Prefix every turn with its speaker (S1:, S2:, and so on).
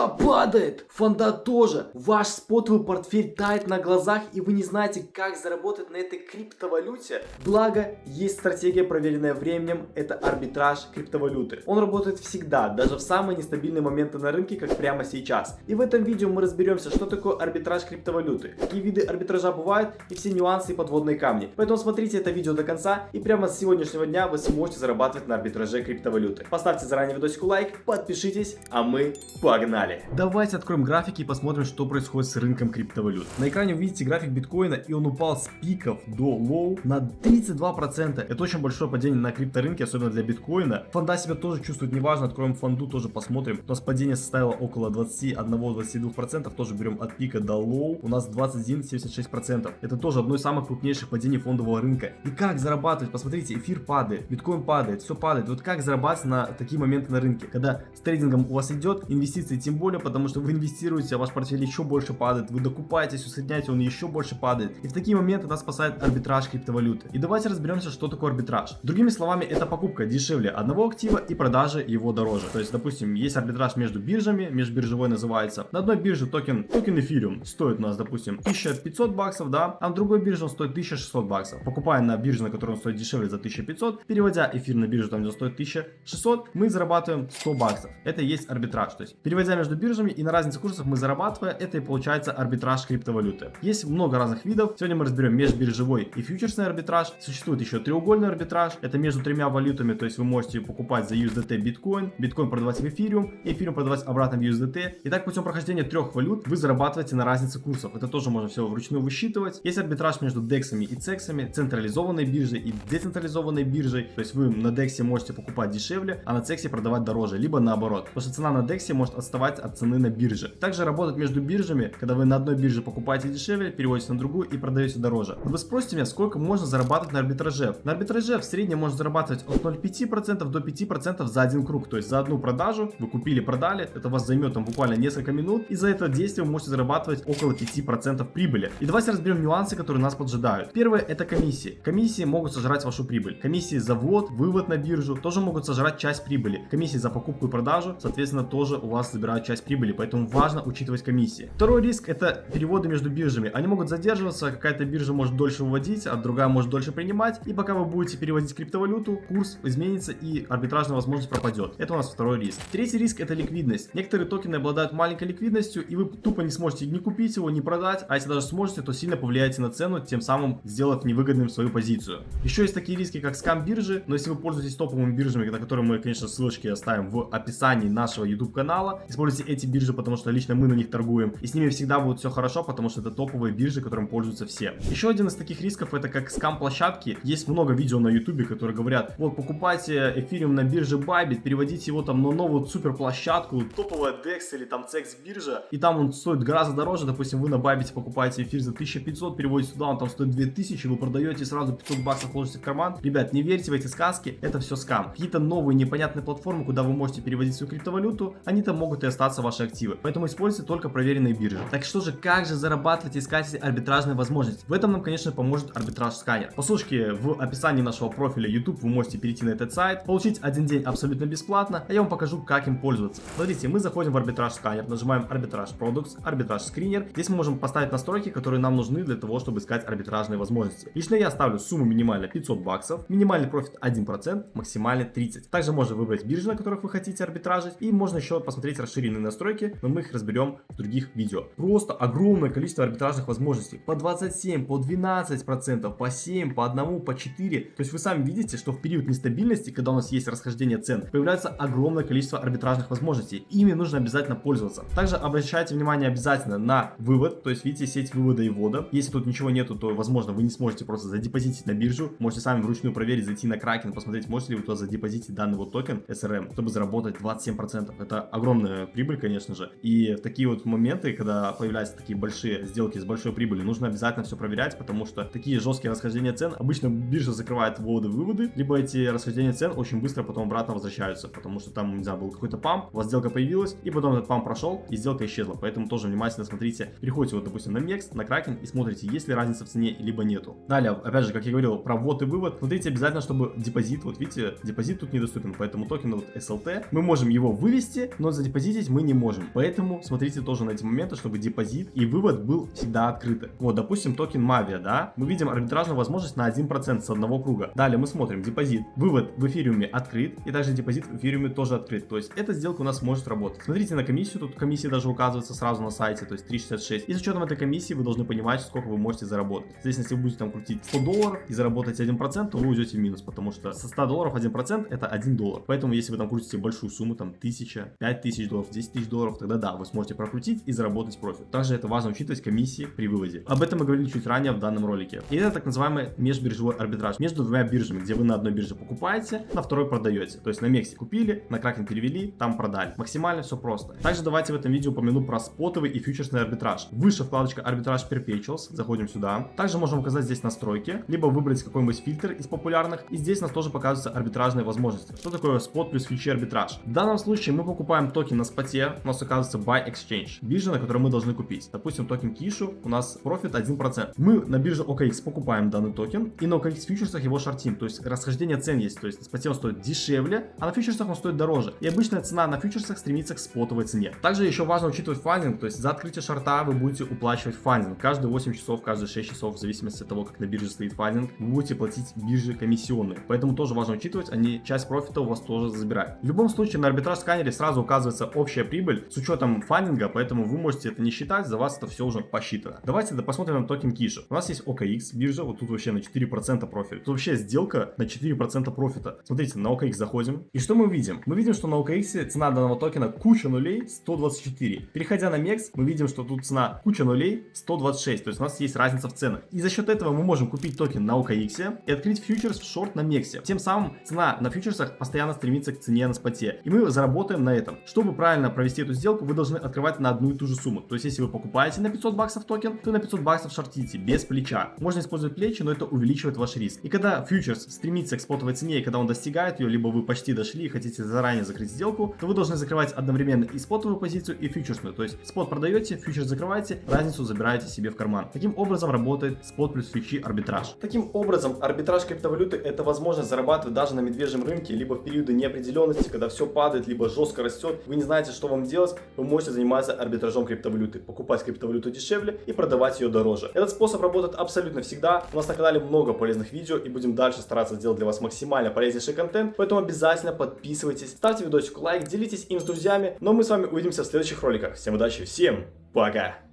S1: Фонда падает, фонда тоже. Ваш спотовый портфель тает на глазах, и вы не знаете, как заработать на этой криптовалюте. Благо, есть стратегия, проверенная временем, это арбитраж криптовалюты. Он работает всегда, даже в самые нестабильные моменты на рынке, как прямо сейчас. И в этом видео мы разберемся, что такое арбитраж криптовалюты, какие виды арбитража бывают и все нюансы и подводные камни. Поэтому смотрите это видео до конца, и прямо с сегодняшнего дня вы сможете зарабатывать на арбитраже криптовалюты. Поставьте заранее видосику лайк, подпишитесь, а мы погнали! Давайте откроем графики и посмотрим, что происходит с рынком криптовалют. На экране вы видите график биткоина, и он упал с пиков до лоу на 32%. Это очень большое падение на крипторынке, особенно для биткоина. Фонда себя тоже чувствует неважно, откроем фонду, тоже посмотрим. У нас падение составило около 21-22%, тоже берем от пика до лоу. У нас 21-76%. Это тоже одно из самых крупнейших падений фондового рынка. И как зарабатывать? Посмотрите, эфир падает, биткоин падает, все падает. Вот как зарабатывать на такие моменты на рынке, когда с трейдингом у вас идет, инвестиции тем более, потому что вы инвестируете, а ваш портфель еще больше падает, вы докупаетесь, усредняете, он еще больше падает. И в такие моменты нас спасает арбитраж криптовалюты. И давайте разберемся, что такое арбитраж. Другими словами, это покупка дешевле одного актива и продажа его дороже. То есть, допустим, есть арбитраж между биржами, межбиржевой называется. На одной бирже токен Ethereum стоит у нас, допустим, 1500 баксов, да, а на другой бирже он стоит 1600 баксов. Покупая на бирже, на которой он стоит дешевле за 1500, переводя эфир на биржу, там где он стоит 1600, мы зарабатываем 100 баксов. Это и есть арбитраж. То есть, переводя между биржами и на разнице курсов мы зарабатывая, это и получается арбитраж криптовалюты. Есть много разных видов. Сегодня мы разберем межбиржевой и фьючерсный арбитраж. Существует еще треугольный арбитраж. Это между тремя валютами, то есть вы можете покупать за USDT биткоин, биткоин продавать в эфириум, и эфириум продавать обратно в USDT. И так путем прохождения трех валют вы зарабатываете на разнице курсов. Это тоже можно все вручную высчитывать. Есть арбитраж между дексами и цексами, централизованной биржей и децентрализованной биржей. То есть вы на дексе можете покупать дешевле, а на цексе продавать дороже, либо наоборот. Потому что цена на дексе может отставать от цены на бирже. Также работать между биржами, когда вы на одной бирже покупаете дешевле, переводите на другую и продаете дороже. Вы спросите меня, сколько можно зарабатывать на арбитраже? На арбитраже в среднем можно зарабатывать от 0,5% до 5% за один круг. То есть за одну продажу вы купили, продали, это вас займет там буквально несколько минут, и за это действие вы можете зарабатывать около 5% прибыли. И давайте разберем нюансы, которые нас поджидают. Первое — это комиссии. Комиссии могут сожрать вашу прибыль. Комиссии за ввод, вывод на биржу тоже могут сожрать часть прибыли. Комиссии за покупку и продажу, соответственно, тоже у вас забирают часть прибыли, поэтому важно учитывать комиссии. Второй риск — это переводы между биржами. Они могут задерживаться, какая-то биржа может дольше выводить, а другая может дольше принимать, и пока вы будете переводить криптовалюту, курс изменится и арбитражная возможность пропадет. Это у нас второй риск. Третий риск — это ликвидность. Некоторые токены обладают маленькой ликвидностью, и вы тупо не сможете ни купить его, ни продать, а если даже сможете, то сильно повлияете на цену, тем самым сделав невыгодным свою позицию. Еще есть такие риски, как скам биржи, но если вы пользуетесь топовыми биржами, на которые мы, конечно, ссылочки оставим в описании нашего YouTube канала, используйте эти биржи, потому что лично мы на них торгуем, и с ними всегда будет все хорошо, потому что это топовые биржи, которым пользуются все. Еще один из таких рисков — это как скам площадки. Есть много видео на YouTube, которые говорят: вот покупайте эфириум на бирже Bybit, переводите его там на новую супер площадку, топовая DEX или там CEX биржа, и там он стоит гораздо дороже. Допустим, вы на Bybit покупаете эфир за 1500, переводите туда, он там стоит 2000, вы продаете сразу 500 баксов, ложите в карман. Ребят, не верьте в эти сказки, это все скам. Какие-то новые непонятные платформы, куда вы можете переводить свою криптовалюту, они там могут и остаться ваши активы. Поэтому используйте только проверенные биржи. Так что же, как же зарабатывать и искать арбитражные возможности? В этом нам, конечно, поможет арбитраж сканер. По ссылочке в описании нашего профиля YouTube вы можете перейти на этот сайт, получить один день абсолютно бесплатно, а я вам покажу, как им пользоваться. Смотрите, мы заходим в арбитраж сканер, нажимаем арбитраж Products, арбитраж скринер. Здесь мы можем поставить настройки, которые нам нужны для того, чтобы искать арбитражные возможности. Лично я ставлю сумму минимально 500 баксов, минимальный профит 1%, максимальный 30%. Также можно выбрать биржи, на которых вы хотите арбитражить, и можно еще посмотреть расширенные настройки, но мы их разберем в других видео. Просто огромное количество арбитражных возможностей. По 27, по 12%, по 7, по 1, по 4. То есть вы сами видите, что в период нестабильности, когда у нас есть расхождение цен, появляется огромное количество арбитражных возможностей. Ими нужно обязательно пользоваться. Также обращайте внимание обязательно на вывод. То есть видите сеть вывода и ввода. Если тут ничего нету, то возможно вы не сможете просто задепозитить на биржу. Можете сами вручную проверить, зайти на Kraken, посмотреть, можете ли вы туда задепозитить данный вот токен SRM, чтобы заработать 27%. Это огромная прибыль, конечно же. И в такие вот моменты, когда появляются такие большие сделки с большой прибылью, нужно обязательно все проверять, потому что такие жесткие расхождения цен, обычно биржа закрывает вводы-выводы, либо эти расхождения цен очень быстро потом обратно возвращаются, потому что там, не знаю, был какой-то памп, у вас сделка появилась, и потом этот памп прошел, и сделка исчезла. Поэтому тоже внимательно смотрите, переходите вот, допустим, на MEX, на Kraken и смотрите, есть ли разница в цене, либо нету. Далее, опять же, как я говорил, про ввод и вывод, смотрите обязательно, чтобы депозит, вот видите, депозит тут недоступен, поэтому токен вот SLT, мы можем его вывести, но задепозитить
S2: мы не можем. Поэтому смотрите тоже на эти моменты, чтобы депозит и вывод был всегда открыты. Вот, допустим, токен Mavia, да, мы видим арбитражную возможность на 1% с одного круга. Далее мы смотрим депозит, вывод в эфириуме открыт, и также депозит в эфириуме тоже открыт. То есть эта сделка у нас может работать. Смотрите на комиссию, тут комиссия даже указывается сразу на сайте, то есть 3,66. И с учетом этой комиссии вы должны понимать, сколько вы можете заработать. Соответственно, если вы будете там крутить $100 и заработаете 1%, то вы уйдете в минус, потому что со $100 1% это $1. Поэтому если вы там крутите большую сумму, там 1000, 5000 долларов, 10 тысяч долларов, тогда да, вы сможете прокрутить и заработать профит. Также это важно учитывать комиссии при выводе. Об этом мы говорили чуть ранее в данном ролике. И это так называемый межбиржевой арбитраж между двумя биржами, где вы на одной бирже покупаете, на второй продаете. То есть на Мексе купили, на Кракен перевели, там продали. Максимально все просто. Также давайте в этом видео упомяну про спотовый и фьючерсный арбитраж. Выше вкладочка арбитраж Perpetuals, заходим сюда. Также можем указать здесь настройки, либо выбрать какой-нибудь фильтр из популярных. И здесь у нас тоже показываются арбитражные возможности. Что такое спот плюс фьючер арбитраж? В данном случае мы покупаем токен на споте, у нас оказывается Buy Exchange, биржа, на которой мы должны купить. Допустим, токен Кишу, у нас профит 1%. Мы на бирже OKX покупаем данный токен и на OKX фьючерсах его шортим, то есть расхождение цен есть, то есть на споте он стоит дешевле, а на фьючерсах он стоит дороже. И обычная цена на фьючерсах стремится к спотовой цене. Также еще важно учитывать фандинг, то есть за открытие шорта вы будете уплачивать фандинг. Каждые 8 часов, каждые 6 часов, в зависимости от того, как на бирже стоит фандинг, вы будете платить бирже комиссионные. Поэтому тоже важно учитывать, они часть профита у вас тоже забирают. В любом случае на арбитраж сканере сразу указывается общая прибыль с учетом фандинга, поэтому вы можете это не считать, за вас это все уже посчитано. Давайте посмотрим на токен Киша. У нас есть OKX биржа, вот тут вообще на 4% профит. Тут вообще сделка на 4% профита. Смотрите, на OKX заходим. И что мы видим? Мы видим, что на OKX цена данного токена куча нулей 124. Переходя на MEX, мы видим, что тут цена куча нулей 126. То есть у нас есть разница в ценах. И за счет этого мы можем купить токен на OKX и открыть фьючерс в шорт на MEX. Тем самым цена на фьючерсах постоянно стремится к цене на споте. И мы заработаем на этом. Чтобы правильно провести эту сделку, вы должны открывать на одну и ту же сумму. То есть если вы покупаете на $500 токен, то на $500 шортите без плеча. Можно использовать плечи, но это увеличивает ваш риск. И когда фьючерс стремится к спотовой цене, и когда он достигает ее, либо вы почти дошли и хотите заранее закрыть сделку, то вы должны закрывать одновременно и спотовую позицию, и фьючерсную. То есть спот продаете, фьючерс закрываете, разницу забираете себе в карман. Таким образом работает спот плюс фьючи арбитраж.
S1: Таким образом, арбитраж криптовалюты — это возможность зарабатывать даже на медвежьем рынке, либо в периоды неопределенности, когда все падает, либо жестко растет, вы не знаете, что вам делать, вы можете заниматься арбитражом криптовалюты, покупать криптовалюту дешевле и продавать ее дороже. Этот способ работает абсолютно всегда. У нас на канале много полезных видео, и будем дальше стараться сделать для вас максимально полезнейший контент, поэтому обязательно подписывайтесь, ставьте видосику лайк, делитесь им с друзьями, но мы с вами увидимся в следующих роликах. Всем удачи, всем пока!